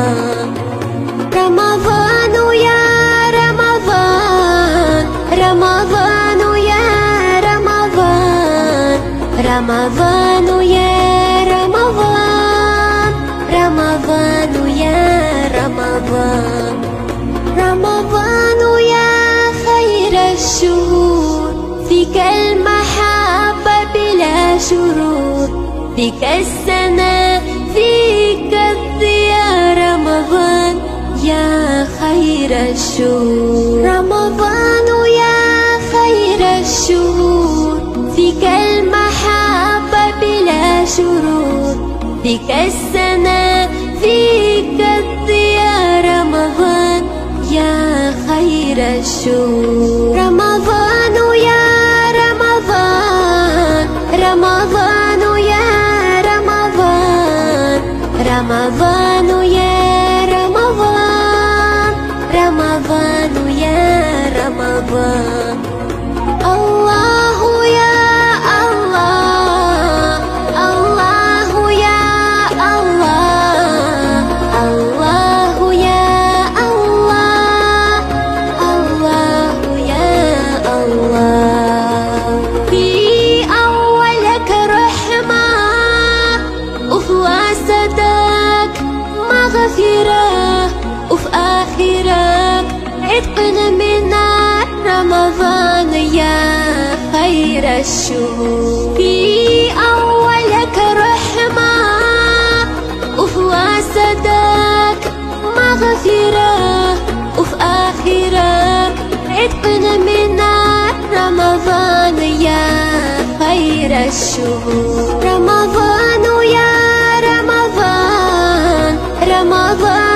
رمضان رمضان يا رمضان رمضان يا رمضان رمضان يا رمضان رمضان يا رمضان رمضان يا خير الشهور فيك المحبة بلا شرور فيك السنة فيك الضياء رمضان يا خير الشهور رمضان يا خير الشهور فيك المحبة بلا شرور فيك السنة فيك الضياء رمضان يا خير الشهور رمضان يا رمضان رمضان يا رمضان رمضان يا رمضان رمضان يا رمضان الله يا الله الله يا الله الله يا الله الله يا الله في أولك رحمة وفي وسطك مغفرة وفي آخرك عتقنا من نار رمضان يا خير الشهور في أولك رحمة وفي وسطك مغفرة وفي آخرك عتقنا من نار رمضان يا خير الشهور رمضان يا رمضان رمضان